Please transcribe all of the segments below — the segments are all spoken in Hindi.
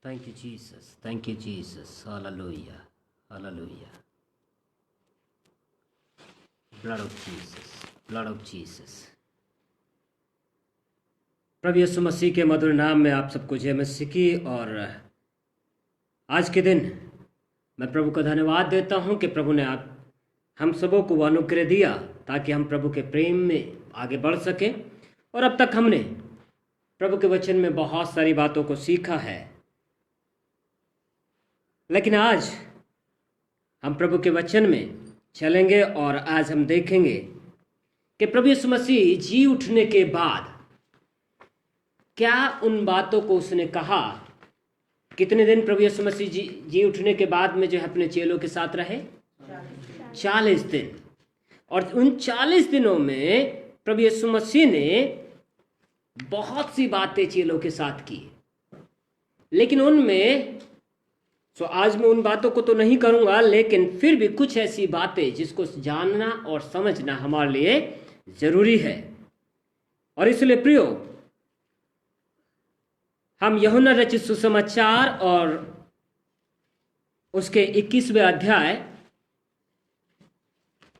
Thank you, Jesus. Thank you, Jesus. Hallelujah. Hallelujah. Blood of Jesus. Blood of Jesus. प्रभु यीशु मसीह के मधुर नाम में आप सबको जय मसीह की। और आज के दिन मैं प्रभु का धन्यवाद देता हूं कि प्रभु ने आप हम सबों को अनुग्रह दिया ताकि हम प्रभु के प्रेम में आगे बढ़ सकें। और अब तक हमने प्रभु के वचन में बहुत सारी बातों को सीखा है, लेकिन आज हम प्रभु के वचन में चलेंगे और आज हम देखेंगे कि प्रभु यीशु मसीह जी उठने के बाद क्या उन बातों को उसने कहा। कितने दिन प्रभु यीशु मसीह जी उठने के बाद में जो है अपने चेलों के साथ रहे? 40 दिन। और उन 40 दिनों में प्रभु यीशु मसीह ने बहुत सी बातें चेलों के साथ की, लेकिन उनमें आज मैं उन बातों को तो नहीं करूंगा, लेकिन फिर भी कुछ ऐसी बातें जिसको जानना और समझना हमारे लिए जरूरी है। और इसलिए प्रियो, हम यूहन्ना रचित सुसमाचार और उसके 21वें अध्याय,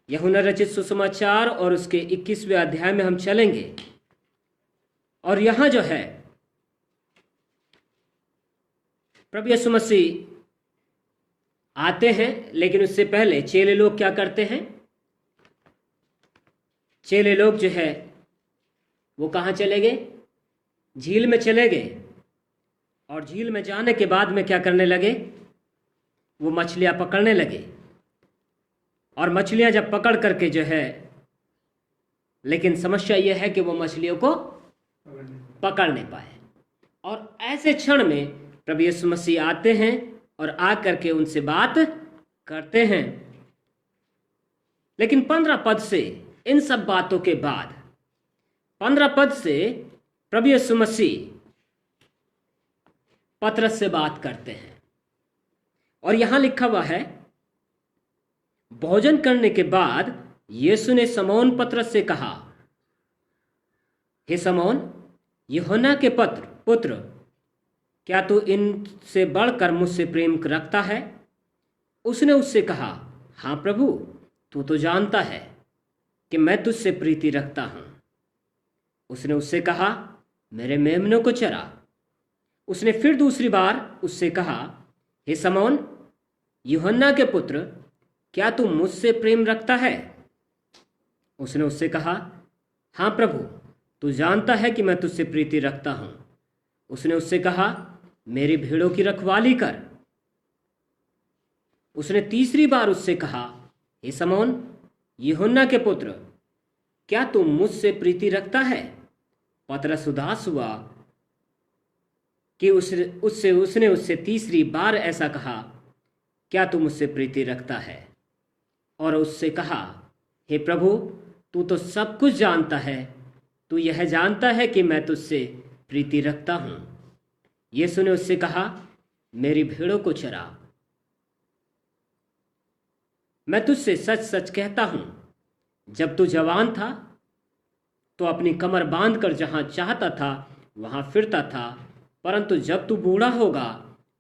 यूहन्ना रचित सुसमाचार और उसके 21वें अध्याय में हम चलेंगे। और यहां जो है प्रभु यीशु मसीह आते हैं, लेकिन उससे पहले चेले लोग क्या करते हैं? चेले लोग जो है वो कहाँ चले गए? झील में चले गए। और झील में जाने के बाद में क्या करने लगे? वो मछलियां पकड़ने लगे। और मछलियां जब पकड़ करके जो है, लेकिन समस्या ये है कि वो मछलियों को पकड़ नहीं पाए। और ऐसे क्षण में प्रभु यीशु मसीह आते हैं और आकर के उनसे बात करते हैं। लेकिन 15 पद से, इन सब बातों के बाद 15 पद से प्रभु यीशु मसीह पतरस से बात करते हैं। और यहां लिखा हुआ है, भोजन करने के बाद यीशु ने शमौन पतरस से कहा, हे शमौन, यूहन्ना के पुत्र, क्या तू इनसे बढ़कर मुझसे प्रेम रखता है? उसने उससे कहा, हाँ प्रभु, तू तो जानता है कि मैं तुझसे प्रीति रखता हूं। उसने उससे कहा, मेरे मेमनों को चरा। उसने फिर दूसरी बार उससे कहा, हे शमौन, यूहन्ना के पुत्र, क्या तू मुझसे प्रेम रखता है? उसने उससे कहा, हाँ प्रभु, तू जानता है कि मैं तुझसे प्रीति रखता हूं। उसने उससे कहा, मेरी भेड़ों की रखवाली कर। उसने तीसरी बार उससे कहा, हे शमौन, यूहन्ना के पुत्र, क्या तू मुझसे प्रीति रखता है? पतरस उदास हुआ कि उसने उससे तीसरी बार ऐसा कहा, क्या तू मुझसे प्रीति रखता है? और उससे कहा, हे प्रभु, तू तो सब कुछ जानता है, तू यह जानता है कि मैं तुझसे प्रीति रखता हूं। यीशु ने उससे कहा, मेरी भेड़ों को चरा। मैं तुझसे सच सच कहता हूं, जब तू जवान था तो अपनी कमर बांधकर जहां चाहता था वहां फिरता था, परंतु जब तू बूढ़ा होगा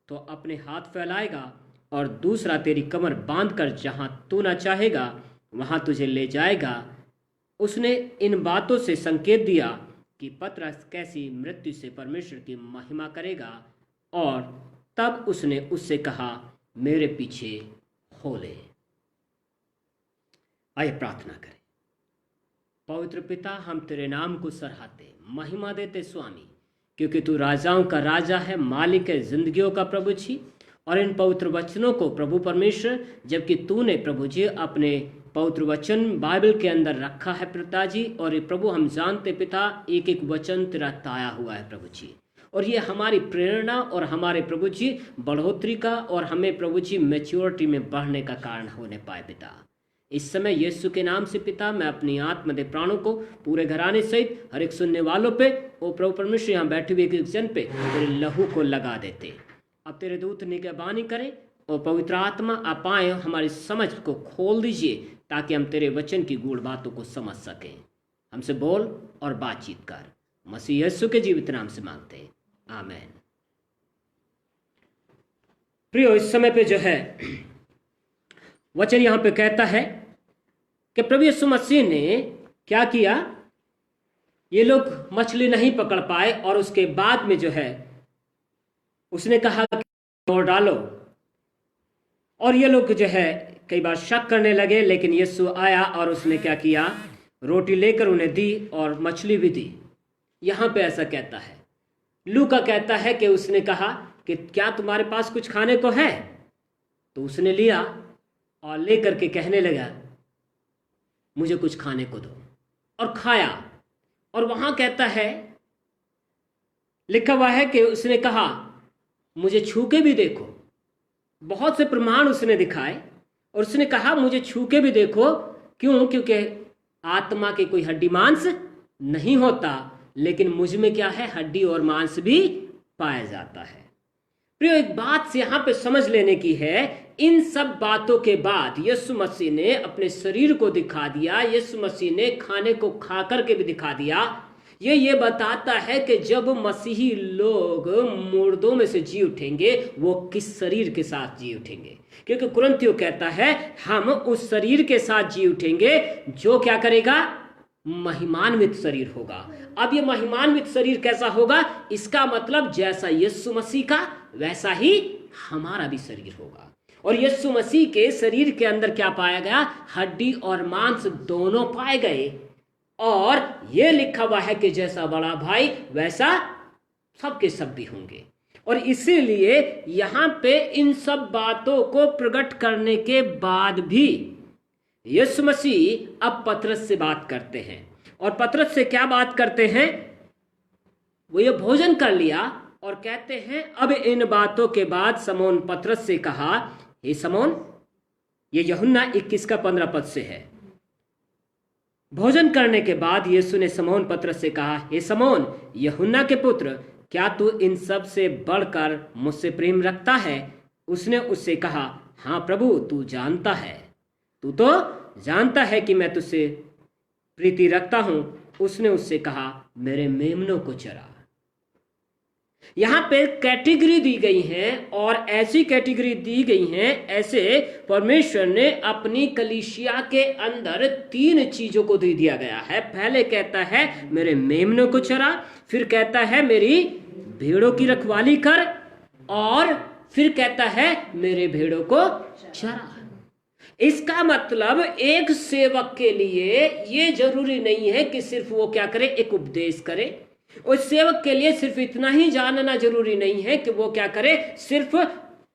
तो अपने हाथ फैलाएगा और दूसरा तेरी कमर बांधकर जहां तू ना चाहेगा वहां तुझे ले जाएगा। उसने इन बातों से संकेत दिया कि पतरस कैसी मृत्यु से परमेश्वर की महिमा करेगा। और तब उसने उससे कहा, मेरे पीछे हो ले। आइए प्रार्थना करें। पवित्र पिता, हम तेरे नाम को सराहते, महिमा देते स्वामी, क्योंकि तू राजाओं का राजा है, मालिक है, जिंदगियों का प्रभु जी। और इन पवित्र वचनों को प्रभु परमेश्वर, जबकि तूने प्रभु जी अपने पवित्र वचन बाइबल के अंदर रखा है पिताजी, और ये प्रभु हम जानते पिता, एक एक वचन तेरा ताया हुआ है प्रभु जी। और ये हमारी प्रेरणा और हमारे प्रभु जी बढ़ोतरी का और हमें प्रभु जी मैच्योरिटी में बढ़ने का कारण होने पाए पिता। इस समय यीशु के नाम से पिता, मैं अपनी आत्मा दे प्राणों को पूरे घराने सहित हर एक सुनने वालों पे, ओ प्रभु परमेश्वर यहाँ बैठे हुए एक जन पे तेरे लहू को लगा देते। अब तेरे दूत निगहबानी करें और पवित्र आत्मा आप आए, हमारी समझ को खोल दीजिए ताकि हम तेरे वचन की गूढ़ बातों को समझ सकें। हमसे बोल और बातचीत कर, मसीह यीशु के जीवित नाम से मांगते हैं, आमीन। प्रियो, इस समय पे जो है वचन यहां पे कहता है कि प्रभु यीशु मसीह ने क्या किया, ये लोग मछली नहीं पकड़ पाए और उसके बाद में जो है उसने कहा कि तोड़ डालो, और ये लोग जो है कई बार शक करने लगे, लेकिन यीशु आया और उसने क्या किया, रोटी लेकर उन्हें दी और मछली भी दी। यहां पे ऐसा कहता है। लूका कहता है कि उसने कहा कि क्या तुम्हारे पास कुछ खाने को है, तो उसने लिया और लेकर के कहने लगा मुझे कुछ खाने को दो, और खाया। और वहां कहता है, लिखा हुआ है कि उसने कहा मुझे छू के भी देखो। बहुत से प्रमाण उसने दिखाए और उसने कहा मुझे छू के भी देखो। क्यों? क्योंकि आत्मा के कोई हड्डी मांस नहीं होता, लेकिन मुझ में क्या है, हड्डी और मांस भी पाया जाता है। प्रियो, एक बात से यहां पे समझ लेने की है, इन सब बातों के बाद यीशु मसीह ने अपने शरीर को दिखा दिया, यीशु मसीह ने खाने को खा करके भी दिखा दिया। ये बताता है कि जब मसीही लोग मुर्दों में से जी उठेंगे, वो किस शरीर के साथ जी उठेंगे। क्योंकि कुरिन्थियों कहता है हम उस शरीर के साथ जी उठेंगे जो क्या करेगा, महिमान्वित शरीर होगा। अब ये महिमान्वित शरीर कैसा होगा? इसका मतलब जैसा यीशु मसीह का वैसा ही हमारा भी शरीर होगा। और यीशु मसीह के शरीर के अंदर क्या पाया गया? हड्डी और मांस दोनों पाए गए। और यह लिखा हुआ है कि जैसा बड़ा भाई वैसा सबके सब भी होंगे। और इसीलिए यहां पे इन सब बातों को प्रकट करने के बाद भी यीशु मसीह अब पतरस से बात करते हैं। और पतरस से क्या बात करते हैं? वो ये भोजन कर लिया और कहते हैं, अब इन बातों के बाद समौन पतरस से कहा, हे समौन, ये यूहन्ना 21 का 15 पद से है। भोजन करने के बाद यीशु ने समौन पतरस से कहा, हे समौन, यूहन्ना के पुत्र, क्या तू इन सब से बढ़कर मुझसे प्रेम रखता है? उसने उससे कहा, हाँ प्रभु, तू जानता है, तू तो जानता है कि मैं तुझसे प्रीति रखता हूं। उसने उससे कहा, मेरे मेमनों को चरा। यहां पे कैटेगरी दी गई है, और ऐसी कैटेगरी दी गई है, ऐसे परमेश्वर ने अपनी कलीसिया के अंदर 3 चीजों को दे दिया गया है। पहले कहता है मेरे मेमनों को चरा, फिर कहता है मेरी भेड़ों की रखवाली कर, और फिर कहता है मेरे भेड़ों को चरा। इसका मतलब एक सेवक के लिए ये जरूरी नहीं है कि सिर्फ वो क्या करे, एक उपदेश करे। उस सेवक के लिए सिर्फ इतना ही जानना जरूरी नहीं है कि वो क्या करे, सिर्फ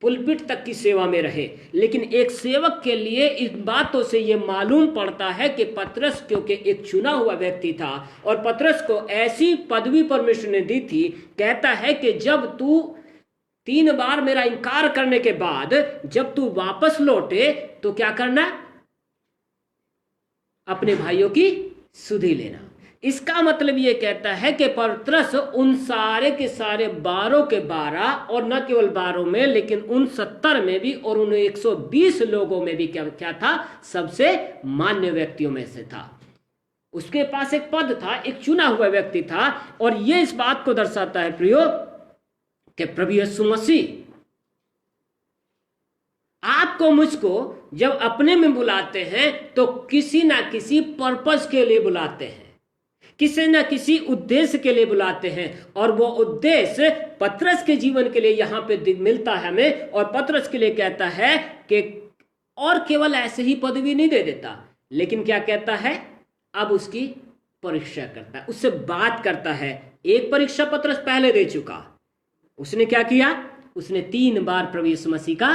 पुलपिट तक की सेवा में रहे। लेकिन एक सेवक के लिए इन बातों से ये मालूम पड़ता है कि पतरस क्योंकि एक चुना हुआ व्यक्ति था, और पतरस को ऐसी पदवी परमेश्वर ने दी थी। कहता है कि जब तू 3 बार मेरा इनकार करने के बाद जब तू वापस लौटे तो क्या करना, अपने भाइयों की सुधि लेना। इसका मतलब यह कहता है कि पतरस उन सारे के सारे 12 के 12, और न केवल 12 में लेकिन उन 70 में भी, और उन 120 लोगों में भी क्या था, सबसे मान्य व्यक्तियों में से था। उसके पास एक पद था, एक चुना हुआ व्यक्ति था। और यह इस बात को दर्शाता है प्रियो कि प्रभु यीशु मसीह आपको मुझको जब अपने में बुलाते हैं तो किसी ना किसी पर्पस के लिए बुलाते हैं, किसी ना किसी उद्देश्य के लिए बुलाते हैं। और वो उद्देश्य पतरस के जीवन के लिए यहां पे मिलता है हमें। और पतरस के लिए कहता है कि और केवल ऐसे ही पदवी नहीं दे देता, लेकिन क्या कहता है, अब उसकी परीक्षा करता है, उससे बात करता है। एक परीक्षा पतरस पहले दे चुका। उसने क्या किया? उसने 3 बार प्रभु यीशु मसीह का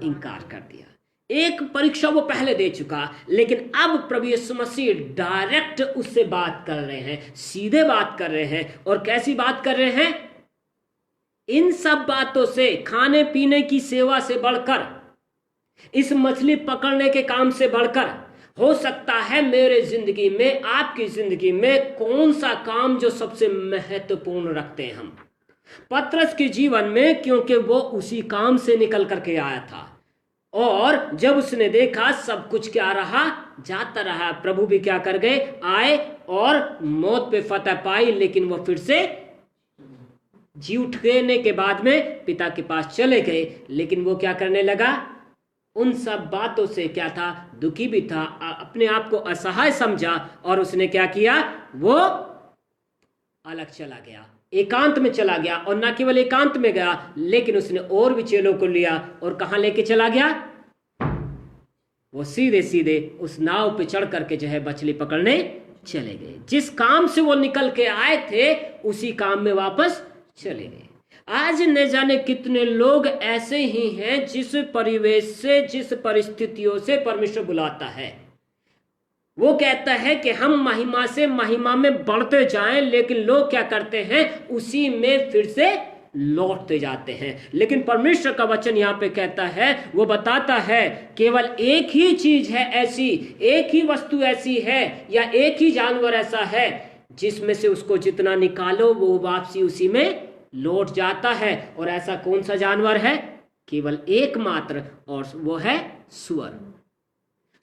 इनकार कर दिया। एक परीक्षा वो पहले दे चुका, लेकिन अब प्रभु यीशु मसीह डायरेक्ट उससे बात कर रहे हैं, सीधे बात कर रहे हैं। और कैसी बात कर रहे हैं? इन सब बातों से, खाने पीने की सेवा से बढ़कर, इस मछली पकड़ने के काम से बढ़कर, हो सकता है मेरे जिंदगी में, आपकी जिंदगी में कौन सा काम जो सबसे महत्वपूर्ण रखते हैं हम। पतरस के जीवन में, क्योंकि वो उसी काम से निकल करके आया था, और जब उसने देखा सब कुछ क्या रहा, जाता रहा। प्रभु भी क्या कर गए, आए और मौत पे फतह पाई, लेकिन वो फिर से जी उठने के बाद में पिता के पास चले गए, लेकिन वो क्या करने लगा, उन सब बातों से क्या था, दुखी भी था, अपने आप को असहाय समझा और उसने क्या किया, वो अलग चला गया, एकांत में चला गया। और ना केवल एकांत में गया, लेकिन उसने और भी चेलों को लिया और कहां लेके चला गया, वो सीधे सीधे उस नाव पे चढ़ करके जो है मछली पकड़ने चले गए। जिस काम से वो निकल के आए थे उसी काम में वापस चले गए। आज न जाने कितने लोग ऐसे ही हैं, जिस परिवेश से, जिस परिस्थितियों से परमेश्वर बुलाता है, वो कहता है कि हम महिमा से महिमा में बढ़ते जाएं, लेकिन लोग क्या करते हैं, उसी में फिर से लौटते जाते हैं। लेकिन परमेश्वर का वचन यहाँ पे कहता है, वो बताता है केवल एक ही चीज है ऐसी, एक ही वस्तु ऐसी है या एक ही जानवर ऐसा है जिसमें से उसको जितना निकालो वो वापसी उसी में लौट जाता है। और ऐसा कौन सा जानवर है, केवल एकमात्र, और वो है सुअर।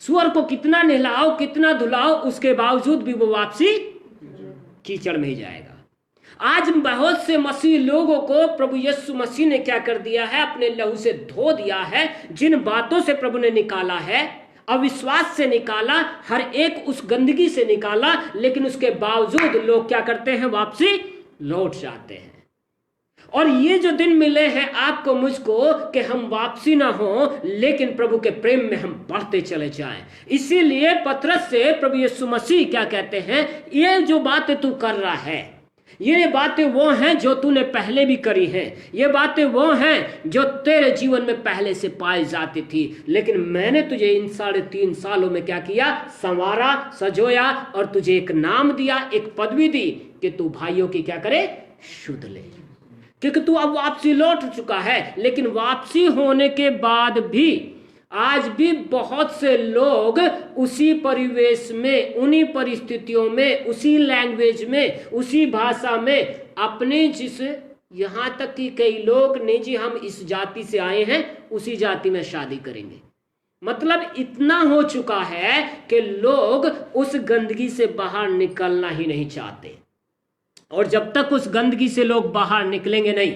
सुअर को कितना नहलाओ, कितना धुलाओ, उसके बावजूद भी वो वापसी कीचड़ में ही जाएगा। आज बहुत से मसीह लोगों को प्रभु यीशु मसीह ने क्या कर दिया है, अपने लहू से धो दिया है। जिन बातों से प्रभु ने निकाला है, अविश्वास से निकाला, हर एक उस गंदगी से निकाला, लेकिन उसके बावजूद लोग क्या करते हैं, वापसी लौट जाते हैं। और ये जो दिन मिले हैं आपको मुझको कि हम वापसी ना हो, लेकिन प्रभु के प्रेम में हम बढ़ते चले जाएं। इसीलिए पतरस से प्रभु यीशु मसीह क्या कहते हैं, ये जो बातें तू कर रहा है, ये बातें वो हैं जो तूने पहले भी करी हैं, ये बातें वो हैं जो तेरे जीवन में पहले से पाई जाती थी, लेकिन मैंने तुझे इन 3.5 सालों में क्या किया, संवारा, सजोया और तुझे एक नाम दिया, एक पदवी दी कि तू भाइयों की क्या करे, शुद्ध ले। क्योंकि तू अब वापसी लौट चुका है। लेकिन वापसी होने के बाद भी आज भी बहुत से लोग उसी परिवेश में, उन्हीं परिस्थितियों में, उसी लैंग्वेज में, उसी भाषा में अपने, जिस यहां तक कि कई लोग नहीं जी हम इस जाति से आए हैं, उसी जाति में शादी करेंगे। मतलब इतना हो चुका है कि लोग उस गंदगी से बाहर निकलना ही नहीं चाहते। और जब तक उस गंदगी से लोग बाहर निकलेंगे नहीं,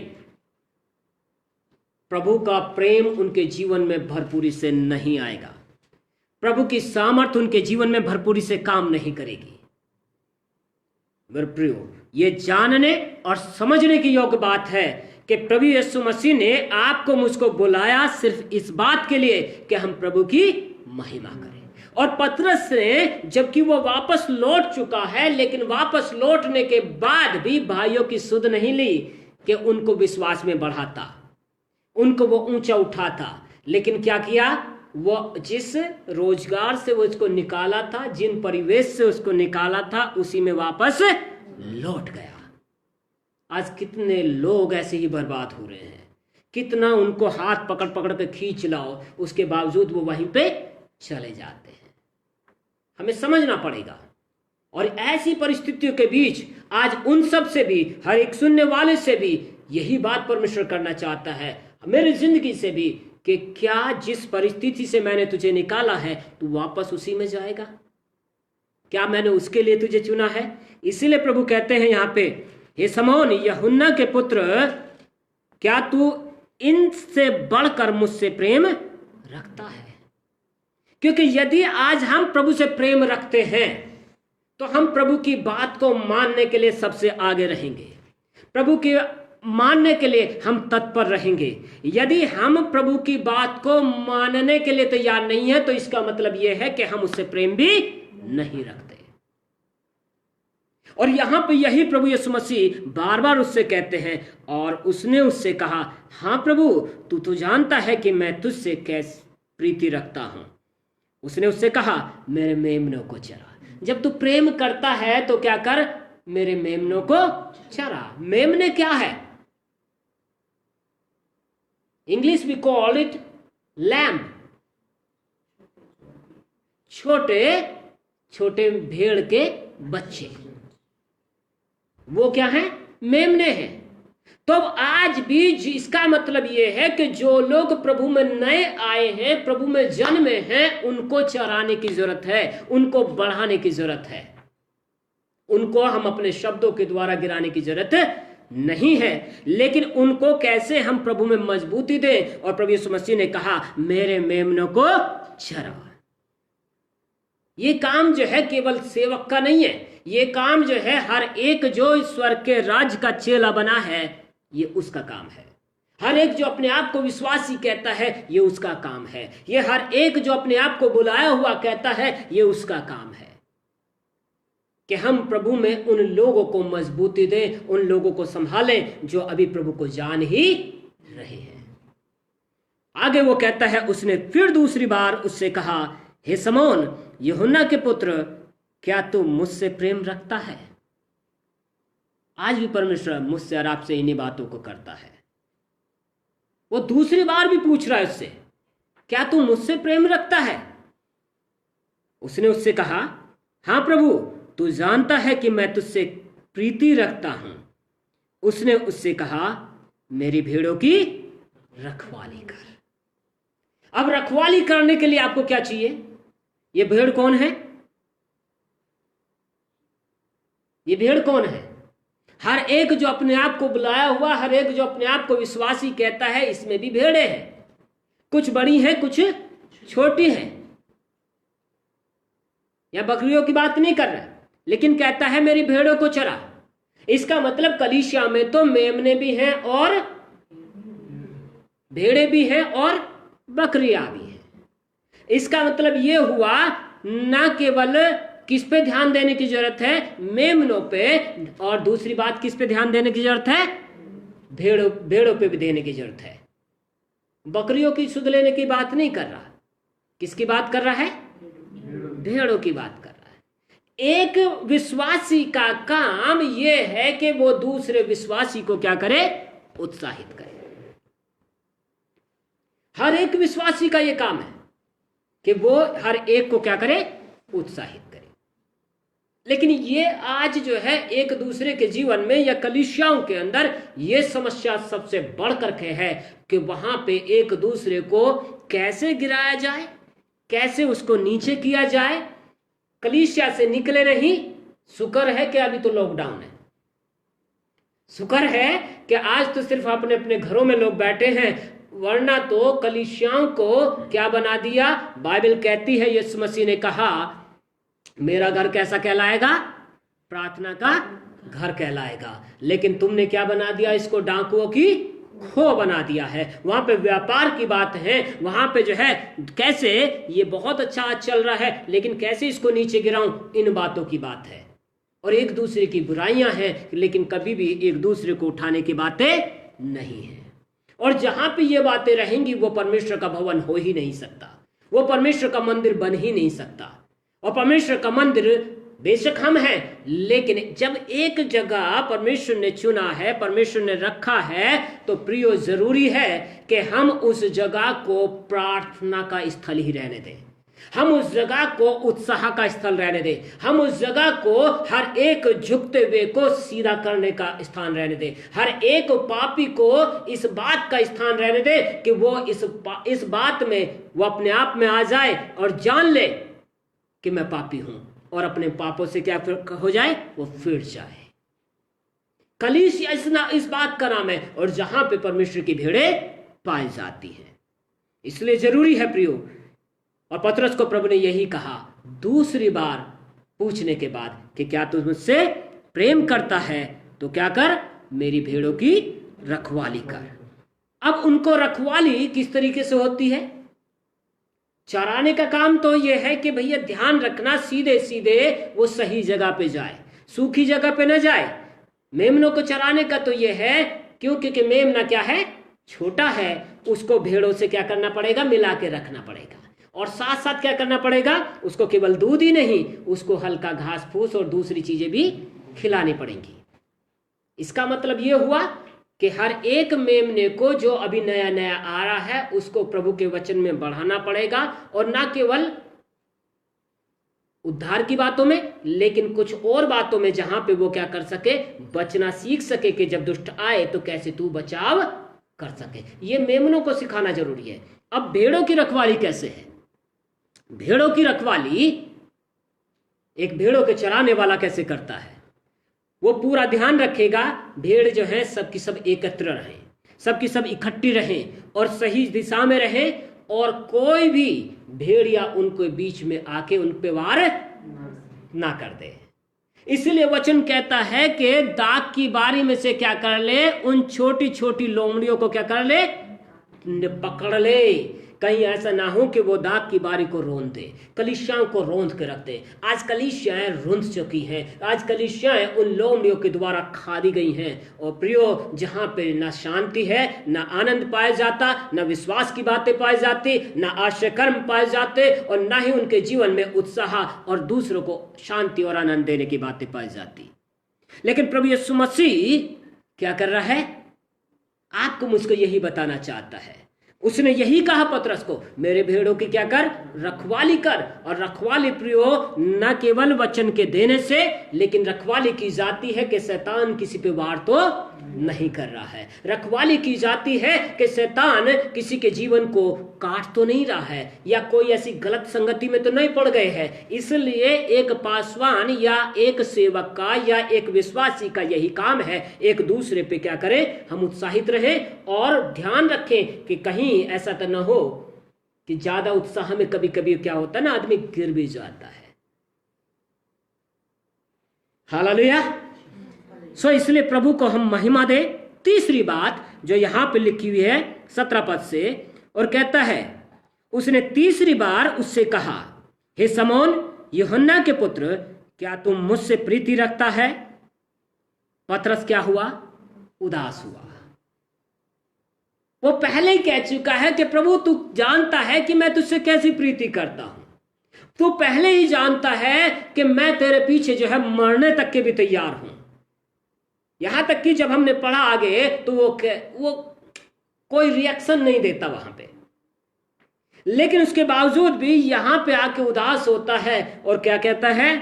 प्रभु का प्रेम उनके जीवन में भरपूरी से नहीं आएगा, प्रभु की सामर्थ उनके जीवन में भरपूरी से काम नहीं करेगी। मेरे प्रियो, ये जानने और समझने की योग्य बात है कि प्रभु यीशु मसीह ने आपको मुझको बुलाया सिर्फ इस बात के लिए कि हम प्रभु की महिमा करें। और पतरस ने, जबकि वो वापस लौट चुका है, लेकिन वापस लौटने के बाद भी भाइयों की सुध नहीं ली कि उनको विश्वास में बढ़ाता, उनको वो ऊंचा उठाता। लेकिन क्या किया, वो जिस रोजगार से वो उसको निकाला था, जिन परिवेश से उसको निकाला था, उसी में वापस लौट गया। आज कितने लोग ऐसे ही बर्बाद हो रहे हैं, कितना उनको हाथ पकड़ पकड़ के खींच लाओ, उसके बावजूद वो वहीं पे चले जाते हैं। हमें समझना पड़ेगा। और ऐसी परिस्थितियों के बीच आज उन सब से भी, हर एक सुनने वाले से भी यही बात परमेश्वर करना चाहता है, मेरी जिंदगी से भी, कि क्या जिस परिस्थिति से मैंने तुझे निकाला है तू वापस उसी में जाएगा? क्या मैंने उसके लिए तुझे चुना है? इसीलिए प्रभु कहते हैं यहाँ पे, हे शमौन यूहन्ना के पुत्र, क्या तू इनसे बढ़कर मुझसे प्रेम रखता है? क्योंकि यदि आज हम प्रभु से प्रेम रखते हैं तो हम प्रभु की बात को मानने के लिए सबसे आगे रहेंगे, प्रभु की मानने के लिए हम तत्पर रहेंगे। यदि हम प्रभु की बात को मानने के लिए तैयार नहीं है तो इसका मतलब यह है कि हम उससे प्रेम भी नहीं रखते। और यहां पे यही प्रभु यीशु मसीह बार बार उससे कहते हैं, और उसने उससे कहा, हाँ प्रभु, तू तो जानता है कि मैं तुझसे कैसे प्रीति रखता हूं। उसने उससे कहा, मेरे मेमनों को चरा। जब तू प्रेम करता है तो क्या कर, मेरे मेमनों को चरा। मेमने क्या है? English we call it lamb. छोटे छोटे भेड़ के बच्चे, वो क्या है? मेमने हैं। तो अब आज भी इसका मतलब यह है कि जो लोग प्रभु में नए आए हैं, प्रभु में जन्मे हैं, उनको चराने की जरूरत है, उनको बढ़ाने की जरूरत है, उनको हम अपने शब्दों के द्वारा गिराने की जरूरत नहीं है, लेकिन उनको कैसे हम प्रभु में मजबूती दें। और प्रभु यीशु मसीह ने कहा, मेरे मेमनों को चरा। ये काम जो है केवल सेवक का नहीं है, ये काम जो है हर एक जो ईश्वर के राज्य का चेला बना है, ये उसका काम है। हर एक जो अपने आप को विश्वासी कहता है, ये उसका काम है। ये हर एक जो अपने आप को बुलाया हुआ कहता है, ये उसका काम है कि हम प्रभु में उन लोगों को मजबूती दें, उन लोगों को संभालें जो अभी प्रभु को जान ही रहे हैं। आगे वो कहता है, उसने फिर दूसरी बार उससे कहा, हे समौन यूहन्ना के पुत्र, क्या तू मुझसे प्रेम रखता है? आज भी परमेश्वर मुझसे और आपसे इन्हीं बातों को करता है। वो दूसरी बार भी पूछ रहा है उससे, क्या तू मुझसे प्रेम रखता है? उसने उससे कहा, हां प्रभु, तू जानता है कि मैं तुझसे प्रीति रखता हूं। उसने उससे कहा, मेरी भेड़ों की रखवाली कर। अब रखवाली करने के लिए आपको क्या चाहिए? ये भेड़ कौन है? ये भेड़ कौन है? हर एक जो अपने आप को बुलाया हुआ, हर एक जो अपने आप को विश्वासी कहता है, इसमें भी भेड़े हैं। कुछ बड़ी हैं, कुछ छोटी हैं। या बकरियों की बात नहीं कर रहा, लेकिन कहता है मेरी भेड़ों को चरा। इसका मतलब कलीसिया में तो मेमने भी हैं और भेड़े भी हैं और बकरियां भी हैं। इसका मतलब यह हुआ, ना केवल किस पे ध्यान देने की जरूरत है? मेमनों पे। और दूसरी बात किस पे ध्यान देने की जरूरत है? भेड़ों पे भी देने की जरूरत है। बकरियों की सुध लेने की बात नहीं कर रहा। किसकी बात कर रहा है? भेड़ों की बात कर रहा है। एक विश्वासी का काम यह है कि वो दूसरे विश्वासी को क्या करे? उत्साहित करे। हर एक विश्वासी का यह काम है कि वो हर एक को क्या करे? उत्साहित करे। लेकिन ये आज जो है एक दूसरे के जीवन में या कलीसियाओं के अंदर ये समस्या सबसे बढ़ करके है कि वहां पे एक दूसरे को कैसे गिराया जाए, कैसे उसको नीचे किया जाए। कलीसिया से निकले नहीं। शुक्र है कि अभी तो लॉकडाउन है। शुक्र है कि आज तो सिर्फ अपने अपने घरों में लोग बैठे हैं, वरना तो कलीसियाओं को क्या बना दिया? बाइबल कहती है, यीशु मसीह ने कहा, मेरा घर कैसा कहलाएगा? प्रार्थना का घर कहलाएगा। लेकिन तुमने क्या बना दिया? इसको डाकुओं की खो बना दिया है। वहां पे व्यापार की बात है, वहां पे जो है कैसे ये बहुत अच्छा चल रहा है, लेकिन कैसे इसको नीचे गिराऊं, इन बातों की बात है। और एक दूसरे की बुराइयां हैं, लेकिन कभी भी एक दूसरे को उठाने की बातें नहीं है। और जहां पे ये बातें रहेंगी, वो परमेश्वर का भवन हो ही नहीं सकता, वो परमेश्वर का मंदिर बन ही नहीं सकता। और परमेश्वर का मंदिर बेशक हम हैं, लेकिन जब एक जगह परमेश्वर ने चुना है, परमेश्वर ने रखा है, तो प्रियो जरूरी है कि हम उस जगह को प्रार्थना का स्थल ही रहने दें। हम उस जगह को उत्साह का स्थल रहने दें। हम उस जगह को हर एक झुकते हुए को सीधा करने का स्थान रहने दें। हर एक पापी को इस बात का स्थान रहने दें कि वो इस बात में वो अपने आप में आ जाए और जान ले कि मैं पापी हूं, और अपने पापों से क्या हो जाए? वो फिर जाए। कलीसिया इस बात का नाम है, और जहां पे परमेश्वर की भेड़ें पाई जाती हैं। इसलिए जरूरी है प्रियो, और पतरस को प्रभु ने यही कहा दूसरी बार पूछने के बाद कि क्या तू मुझसे प्रेम करता है? तो क्या कर? मेरी भेड़ों की रखवाली कर। अब उनको रखवाली किस तरीके से होती है? चराने का काम तो यह है कि भैया ध्यान रखना, सीधे सीधे वो सही जगह पे जाए, सूखी जगह पे न जाए। मेमनों को चराने का तो यह है, क्योंकि मेमना क्या है? छोटा है, उसको भेड़ों से क्या करना पड़ेगा? मिला के रखना पड़ेगा। और साथ साथ क्या करना पड़ेगा? उसको केवल दूध ही नहीं, उसको हल्का घास फूस और दूसरी चीजें भी खिलानी पड़ेंगी। इसका मतलब यह हुआ कि हर एक मेमने को जो अभी नया नया आ रहा है, उसको प्रभु के वचन में बढ़ाना पड़ेगा, और ना केवल उद्धार की बातों में, लेकिन कुछ और बातों में जहां पे वो क्या कर सके? बचना सीख सके कि जब दुष्ट आए तो कैसे तू बचाव कर सके। ये मेमनों को सिखाना जरूरी है। अब भेड़ों की रखवाली कैसे है? भेड़ों की रखवाली एक भेड़ों के चराने वाला कैसे करता है? वो पूरा ध्यान रखेगा भेड़ जो है सबकी सब एकत्र रहें, सबकी सब इकट्ठी रहें और सही दिशा में रहें, और कोई भी भेड़िया उनके बीच में आके उन पे वार ना कर दे। इसलिए वचन कहता है कि दाख की बारी में से क्या कर ले, उन छोटी छोटी लोमड़ियों को क्या कर ले, पकड़ ले। कहीं ऐसा ना हो कि वो दाख की बारी को रोन दे, कलीसियाओं को रोंद के रख दे। आज कलीसियाएं रुंध चुकी हैं, आज कलीसियाएं उन लोमड़ियों के द्वारा खा दी गई हैं। और प्रियो, जहां पे ना शांति है, ना आनंद पाया जाता, ना विश्वास की बातें पाई जाती, ना आश्रय कर्म पाए जाते, और ना ही उनके जीवन में उत्साह और दूसरों को शांति और आनंद देने की बातें पाई जाती। लेकिन प्रभु यीशु मसीह क्या कर रहा है, आपको मुझको यही बताना चाहता है। उसने यही कहा पतरस को, मेरे भेड़ों की क्या कर, रखवाली कर। और रखवाली प्रियो न केवल वचन के देने से, लेकिन रखवाली की जाती है कि शैतान किसी पे वार तो नहीं कर रहा है। रखवाली की जाती है कि शैतान किसी के जीवन को काट तो नहीं रहा है, या कोई ऐसी गलत संगति में तो नहीं पड़ गए हैं। इसलिए एक पासवान या एक सेवक का या एक विश्वासी का यही काम है, एक दूसरे पे क्या करें, हम उत्साहित रहें और ध्यान रखें कि कहीं ऐसा तो न हो कि ज्यादा उत्साह में कभी कभी क्या होता है ना, आदमी गिर भी जाता है। हालेलुया। सो इसलिए प्रभु को हम महिमा दे। तीसरी बात जो यहां पे लिखी हुई है 17 पद से, और कहता है, उसने तीसरी बार उससे कहा, हे शमौन यूहन्ना के पुत्र, क्या तुम मुझसे प्रीति रखता है? पतरस क्या हुआ, उदास हुआ। वो पहले ही कह चुका है कि प्रभु तू जानता है कि मैं तुझसे कैसी प्रीति करता हूं, तू पहले ही जानता है कि मैं तेरे पीछे जो है मरने तक के भी तैयार हूं। यहां तक कि जब हमने पढ़ा आगे तो वो कोई रिएक्शन नहीं देता वहां पे, लेकिन उसके बावजूद भी यहां पे आके उदास होता है। और क्या कहता है,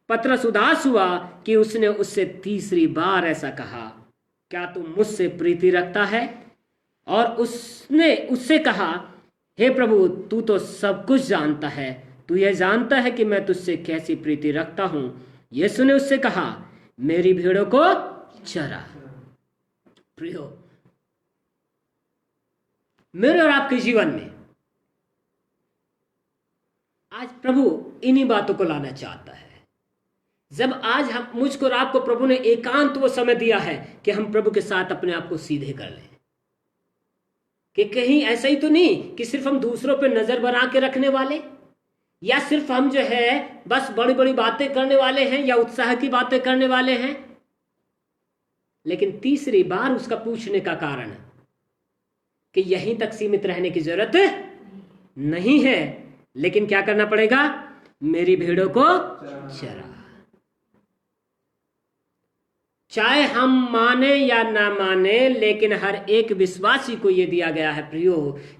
पतरस उदास हुआ कि उसने उससे तीसरी बार ऐसा कहा, क्या तू मुझसे प्रीति रखता है? और उसने उससे कहा, हे प्रभु तू तो सब कुछ जानता है, तू यह जानता है कि मैं तुझसे कैसी प्रीति रखता हूं। यीशु ने उससे कहा, मेरी भेड़ों को चरा। प्रियो, मेरे और आपके जीवन में आज प्रभु इन्हीं बातों को लाना चाहता है। जब आज हम मुझको और आपको प्रभु ने एकांत वो समय दिया है कि हम प्रभु के साथ अपने आप को सीधे कर लें, कि कहीं ऐसा ही तो नहीं कि सिर्फ हम दूसरों पे नजर बना के रखने वाले, या सिर्फ हम जो है बस बड़ी बड़ी बातें करने वाले हैं या उत्साह की बातें करने वाले हैं। लेकिन तीसरी बार उसका पूछने का कारण कि यहीं तक सीमित रहने की जरूरत नहीं है, लेकिन क्या करना पड़ेगा, मेरी भेड़ों को चरा। चाहे हम माने या ना माने, लेकिन हर एक विश्वासी को यह दिया गया है प्रियो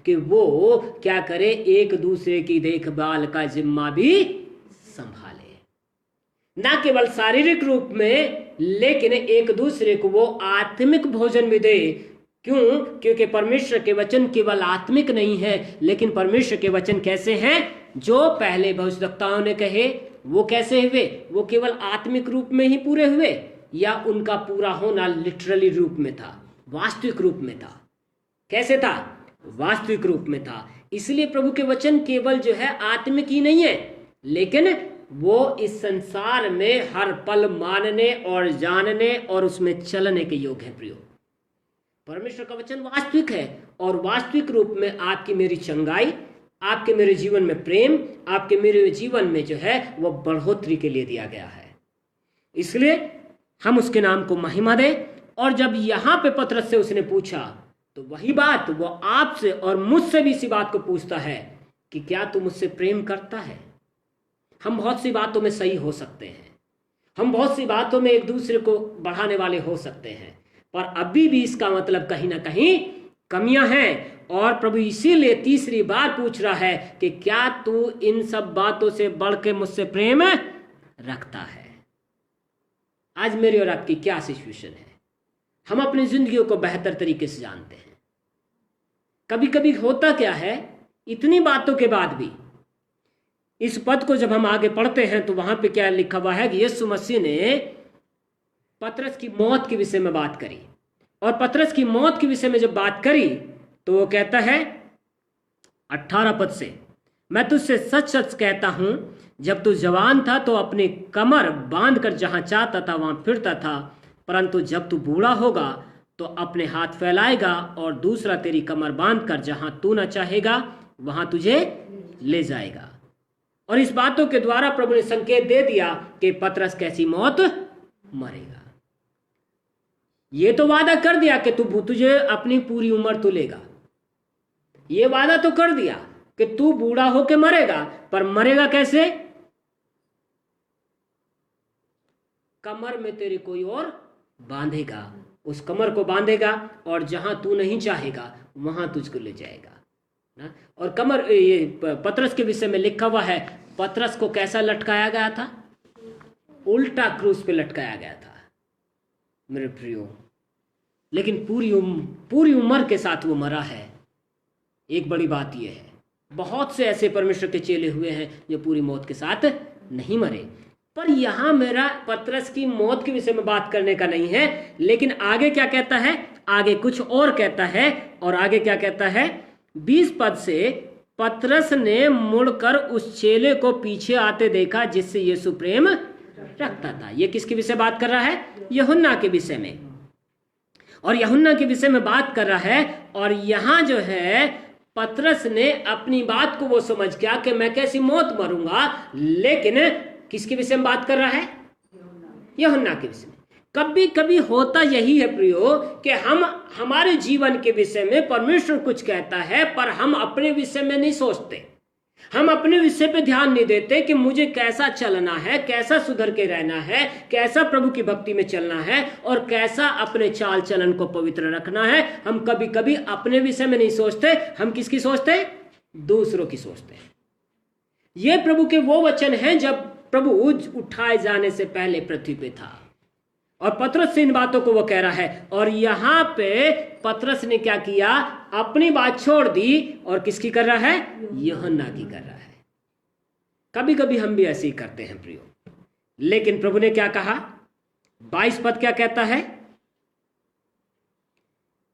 कि वो क्या करे, एक दूसरे की देखभाल का जिम्मा भी संभाले, ना केवल शारीरिक रूप में, लेकिन एक दूसरे को वो आत्मिक भोजन भी दे। क्यों? क्योंकि परमेश्वर के वचन केवल आत्मिक नहीं है, लेकिन परमेश्वर के वचन कैसे हैं, जो पहले भविष्यवक्ताओं ने कहे वो कैसे हुए, वो केवल आत्मिक रूप में ही पूरे हुए, या उनका पूरा होना लिटरली रूप में था, वास्तविक रूप में था। कैसे था? वास्तविक रूप में था। इसलिए प्रभु के वचन केवल जो है आत्मिक ही नहीं है, लेकिन वो इस संसार में हर पल मानने और जानने और उसमें चलने के योग्य है। प्रियो, परमेश्वर का वचन वास्तविक है, और वास्तविक रूप में आपकी मेरी चंगाई, आपके मेरे जीवन में प्रेम, आपके मेरे जीवन में जो है वो बढ़ोतरी के लिए दिया गया है। इसलिए हम उसके नाम को महिमा दें। और जब यहां पे पतरस से उसने पूछा, तो वही बात वो आपसे और मुझसे भी इसी बात को पूछता है कि क्या तू मुझसे प्रेम करता है? हम बहुत सी बातों में सही हो सकते हैं, हम बहुत सी बातों में एक दूसरे को बढ़ाने वाले हो सकते हैं, पर अभी भी इसका मतलब कहीं ना कहीं कमियां हैं। और प्रभु इसीलिए तीसरी बार पूछ रहा है कि क्या तू इन सब बातों से बढ़ के मुझसे प्रेम रखता है? आज मेरी और आपकी क्या सिचुएशन है? हम अपनी जिंदगियों को बेहतर तरीके से जानते हैं। कभी कभी होता क्या है, इतनी बातों के बाद भी इस पद को जब हम आगे पढ़ते हैं तो वहां पे क्या लिखा हुआ है कि यीशु मसीह ने पतरस की मौत के विषय में बात करी, और पतरस की मौत के विषय में जब बात करी तो वो कहता है 18 पद से, मैं तुझसे सच सच कहता हूं, जब तू जवान था तो अपनी कमर बांधकर जहां चाहता था वहां फिरता था, परंतु जब तू बूढ़ा होगा तो अपने हाथ फैलाएगा और दूसरा तेरी कमर बांधकर जहां तू न चाहेगा वहां तुझे ले जाएगा। और इस बातों के द्वारा प्रभु ने संकेत दे दिया कि पतरस कैसी मौत मरेगा। ये तो वादा कर दिया कि तुझे अपनी पूरी उम्र तू लेगा, ये वादा तो कर दिया कि तू बूढ़ा होके मरेगा, पर मरेगा कैसे? कमर में तेरे कोई और बांधेगा, उस कमर को बांधेगा और जहां तू नहीं चाहेगा वहां तुझको ले जाएगा ना। और कमर, ये पतरस के विषय में लिखा हुआ है, पतरस को कैसा लटकाया गया था? उल्टा क्रूस पे लटकाया गया था मेरे प्रियो, लेकिन पूरी उम्र के साथ वो मरा है। एक बड़ी बात यह है, बहुत से ऐसे परमेश्वर के चेले हुए हैं जो पूरी मौत के साथ नहीं मरे। पर यहां मेरा पतरस की मौत के विषय में बात करने का नहीं है, लेकिन आगे क्या कहता है? आगे कुछ और कहता है। और आगे क्या कहता है? 20 पद से, पतरस ने मुड़कर उस चेले को पीछे आते देखा जिससे यीशु प्रेम रखता था। ये किसके विषय बात कर रहा है? यूहन्ना के विषय में। और यूहन्ना के विषय में बात कर रहा है। और यहां जो है पतरस ने अपनी बात को वो समझ गया कि मैं कैसी मौत मरूंगा, लेकिन किसके विषय में बात कर रहा है? यूहन्ना के विषय में। कभी कभी होता यही है प्रियो कि हम हमारे जीवन के विषय में परमेश्वर कुछ कहता है, पर हम अपने विषय में नहीं सोचते, हम अपने विषय पे ध्यान नहीं देते कि मुझे कैसा चलना है, कैसा सुधर के रहना है, कैसा प्रभु की भक्ति में चलना है और कैसा अपने चाल चलन को पवित्र रखना है। हम कभी कभी अपने विषय में नहीं सोचते, हम किसकी सोचते? दूसरों की सोचते हैं। ये प्रभु के वो वचन हैं जब प्रभु उठाए जाने से पहले पृथ्वी पे था, और पतरस से इन बातों को वो कह रहा है। और यहां पे पतरस ने क्या किया? अपनी बात छोड़ दी और किसकी कर रहा है? यूहन्ना की कर रहा है। कभी कभी हम भी ऐसे ही करते हैं प्रियो, लेकिन प्रभु ने क्या कहा? 22 पद क्या कहता है?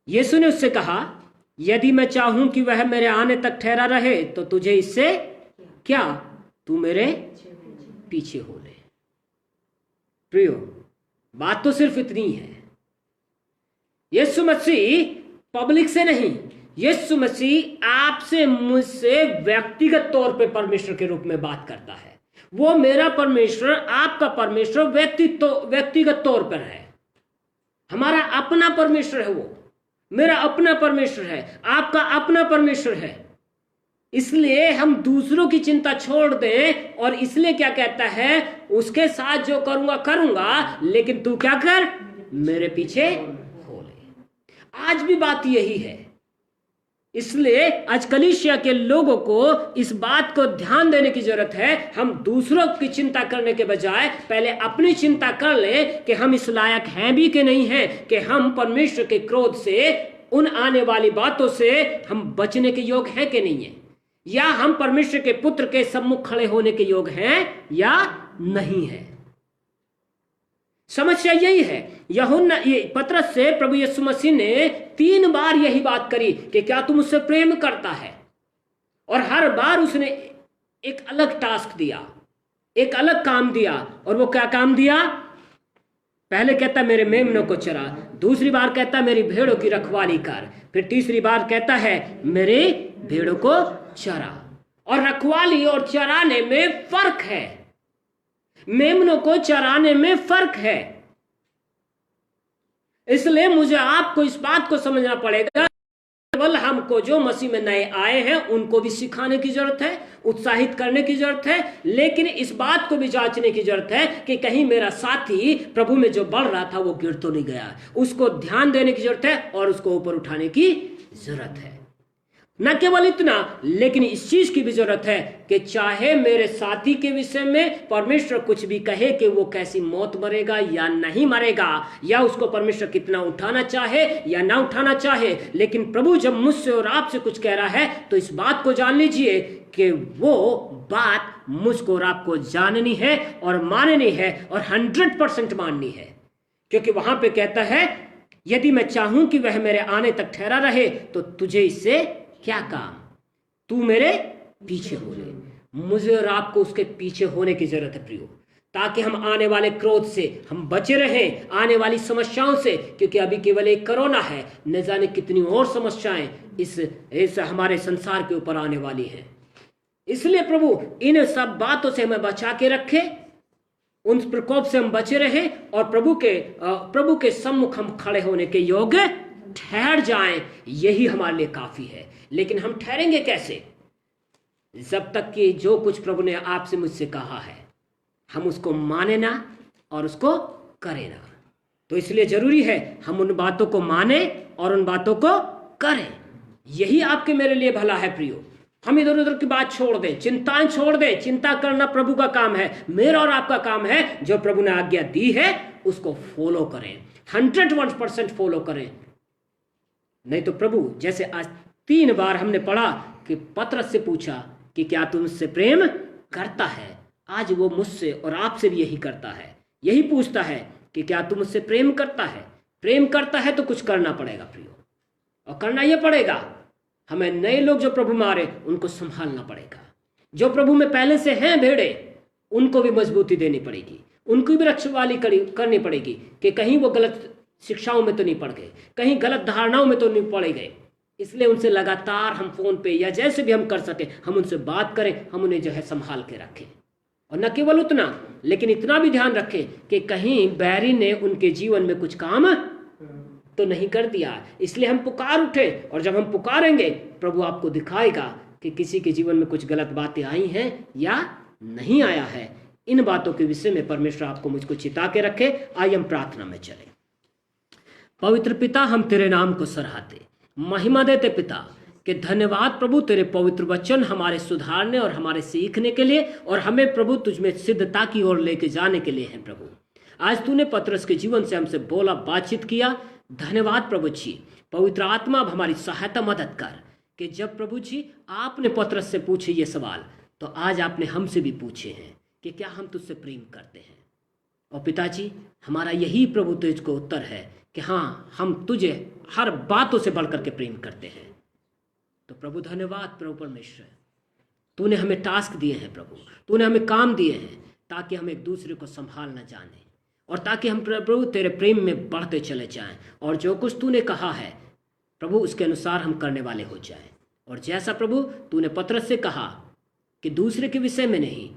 यीशु ने उससे कहा, यदि मैं चाहूं कि वह मेरे आने तक ठहरा रहे तो तुझे इससे क्या, तू मेरे पीछे हो ले। प्रियो, बात तो सिर्फ इतनी है, यीशु मसीह पब्लिक से नहीं, यीशु मसीह आपसे मुझसे व्यक्तिगत तौर पे परमेश्वर के रूप में बात करता है। वो मेरा परमेश्वर, आपका परमेश्वर व्यक्तिगत तौर पर है। हमारा अपना परमेश्वर है, वो मेरा अपना परमेश्वर है, आपका अपना परमेश्वर है। इसलिए हम दूसरों की चिंता छोड़ दें, और इसलिए क्या कहता है? उसके साथ जो करूंगा करूंगा, लेकिन तू क्या कर? मेरे पीछे हो ले। आज भी बात यही है। इसलिए आज कलीसिया के लोगों को इस बात को ध्यान देने की जरूरत है। हम दूसरों की चिंता करने के बजाय पहले अपनी चिंता कर लें कि हम इस लायक हैं भी कि नहीं हैं, कि हम परमेश्वर के क्रोध से, उन आने वाली बातों से हम बचने के योग हैं कि नहीं है, या हम परमेश्वर के पुत्र के सम्मुख खड़े होने के योग हैं या नहीं है। समस्या यही है। यूहन्ना, ये पतरस से प्रभु यीशु मसीह ने 3 बार यही बात करी कि क्या तुम उससे प्रेम करता है, और हर बार उसने एक अलग टास्क दिया, एक अलग काम दिया। और वो क्या काम दिया? पहले कहता मेरे मेमनों को चरा, दूसरी बार कहता मेरी भेड़ों की रखवाली कर, फिर तीसरी बार कहता है मेरे भेड़ों को चरा। और रखवाली और चराने में फर्क है, मेमनों को चराने में फर्क है। इसलिए मुझे आपको इस बात को समझना पड़ेगा, केवल हमको जो मसीह में नए आए हैं उनको भी सिखाने की जरूरत है, उत्साहित करने की जरूरत है, लेकिन इस बात को भी जांचने की जरूरत है कि कहीं मेरा साथी प्रभु में जो बढ़ रहा था वो गिर तो नहीं गया। उसको ध्यान देने की जरूरत है और उसको ऊपर उठाने की जरूरत है। न केवल इतना, लेकिन इस चीज की भी जरूरत है कि चाहे मेरे साथी के विषय में परमेश्वर कुछ भी कहे कि वो कैसी मौत मरेगा या नहीं मरेगा, या उसको परमेश्वर कितना उठाना चाहे या ना उठाना चाहे, लेकिन प्रभु जब मुझसे और आपसे कुछ कह रहा है तो इस बात को जान लीजिए कि वो बात मुझको और आपको जाननी है और माननी है और 100% माननी है। क्योंकि वहां पे कहता है यदि मैं चाहूं कि वह मेरे आने तक ठहरा रहे तो तुझे इससे क्या काम, तू मेरे पीछे हो ले। मुझे और आपको उसके पीछे होने की जरूरत है प्रियो, ताकि हम आने वाले क्रोध से हम बचे रहें, आने वाली समस्याओं से, क्योंकि अभी केवल एक कोरोना है, न जाने कितनी और समस्याएं इस हमारे संसार के ऊपर आने वाली हैं। इसलिए प्रभु इन सब बातों से हमें बचा के रखे, उन प्रकोप से हम बचे रहे और प्रभु के सम्मुख हम खड़े होने के योग्य ठहर जाएं, यही हमारे लिए काफी है। लेकिन हम ठहरेंगे कैसे? जब तक कि जो कुछ प्रभु ने आपसे मुझसे कहा है हम उसको माने ना और उसको करें ना। तो इसलिए जरूरी है हम उन बातों को माने और उन बातों को करें। यही आपके मेरे लिए भला है प्रियो। हम इधर उधर की बात छोड़ दें, चिंताएं छोड़ दें। चिंता करना प्रभु का काम है, मेरा और आपका काम है जो प्रभु ने आज्ञा दी है उसको फॉलो करें, 101% फॉलो करें। नहीं तो प्रभु, जैसे आज 3 बार हमने पढ़ा कि पतरस से पूछा कि क्या तू मुझसे प्रेम करता है, आज वो मुझसे और आपसे भी यही करता है, यही पूछता है कि क्या तू मुझसे प्रेम करता है। प्रेम करता है तो कुछ करना पड़ेगा प्रियो, और करना यह पड़ेगा हमें नए लोग जो प्रभु में आ रहे उनको संभालना पड़ेगा। जो प्रभु में पहले से हैं भेड़े उनको भी मजबूती देनी पड़ेगी, उनको भी रखवाली करनी पड़ेगी कि कहीं वो गलत शिक्षाओं में तो नहीं पड़ गए, कहीं गलत धारणाओं में तो नहीं पड़े गए। इसलिए उनसे लगातार हम फोन पे या जैसे भी हम कर सके हम उनसे बात करें, हम उन्हें जो है संभाल के रखें। और न केवल उतना, लेकिन इतना भी ध्यान रखें कि कहीं बैरी ने उनके जीवन में कुछ काम तो नहीं कर दिया। इसलिए हम पुकार उठे, और जब हम पुकारेंगे प्रभु आपको दिखाएगा कि किसी के जीवन में कुछ गलत बातें आई हैं या नहीं आया है। इन बातों के विषय में परमेश्वर आपको मुझको चिता के रखे। आइए हम प्रार्थना में चले। पवित्र पिता, हम तेरे नाम को सराहते, महिमा देते पिता कि धन्यवाद प्रभु तेरे पवित्र वचन हमारे सुधारने और हमारे सीखने के लिए और हमें प्रभु तुझमें सिद्धता की ओर लेके जाने के लिए है। प्रभु आज तूने पतरस के जीवन से हमसे बोला, बातचीत किया। धन्यवाद प्रभु जी। पवित्र आत्मा अब हमारी सहायता मदद कर कि जब प्रभु जी आपने पतरस से पूछे ये सवाल, तो आज आपने हमसे भी पूछे हैं कि क्या हम तुझसे प्रेम करते हैं। और पिताजी हमारा यही प्रभु तुझको उत्तर है कि हाँ, हम तुझे हर बातों से बढ़कर के प्रेम करते हैं। तो प्रभु धन्यवाद प्रभु परमेश्वर, तूने हमें टास्क दिए हैं प्रभु, तूने हमें काम दिए हैं ताकि हम एक दूसरे को संभालना जाने और ताकि हम प्रभु तेरे प्रेम में बढ़ते चले जाएं, और जो कुछ तूने कहा है प्रभु उसके अनुसार हम करने वाले हो जाएं। और जैसा प्रभु तूने पतरस से कहा कि दूसरे के विषय में नहीं,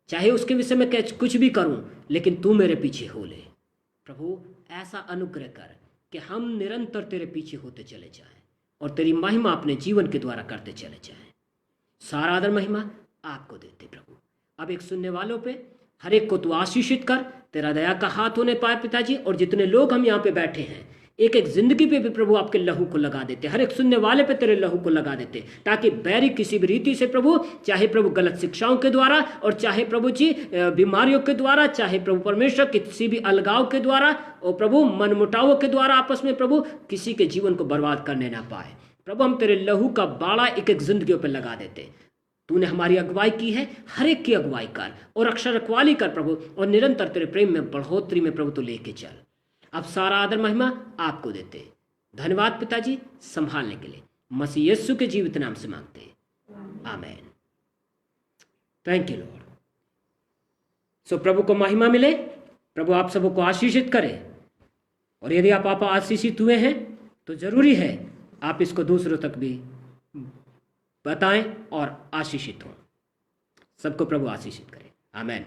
चाहे उसके विषय में कुछ भी करूं, लेकिन तू मेरे पीछे हो ले। प्रभु ऐसा अनुग्रह कर कि हम निरंतर तेरे पीछे होते चले जाएं और तेरी महिमा अपने जीवन के द्वारा करते चले जाएं। सारा आदर महिमा आपको देते प्रभु। अब एक सुनने वालों पे हर एक को तू आशीषित कर, तेरा दया का हाथ होने पाए पिताजी। और जितने लोग हम यहाँ पे बैठे हैं, एक एक जिंदगी पे भी प्रभु आपके लहू को लगा देते, हर एक सुनने वाले पे तेरे लहू को लगा देते, ताकि बैरी किसी भी रीति से प्रभु, चाहे प्रभु गलत शिक्षाओं के द्वारा और चाहे प्रभु जी बीमारियों के द्वारा, चाहे प्रभु परमेश्वर किसी भी अलगाव के द्वारा और प्रभु मनमुटावों के द्वारा आपस में प्रभु किसी के जीवन को बर्बाद करने ना पाए। प्रभु हम तेरे लहू का बाड़ा एक एक जिंदगियों पर लगा देते। तूने हमारी अगुवाई की है, हर एक की अगुवाई कर और अक्षर रखवाली कर प्रभु, और निरंतर तेरे प्रेम में बढ़ोतरी में प्रभु तो लेके चल। अब सारा आदर महिमा आपको देते। धन्यवाद पिताजी संभालने के लिए, मसीह यीशु के जीवित नाम से मांगते, amen. Thank you lord. So प्रभु को महिमा मिले, प्रभु आप सबों को आशीषित करे। और यदि आप आशीषित हुए हैं तो जरूरी है आप इसको दूसरों तक भी बताएं और आशीषित हों। सबको प्रभु आशीषित करे, आमेन।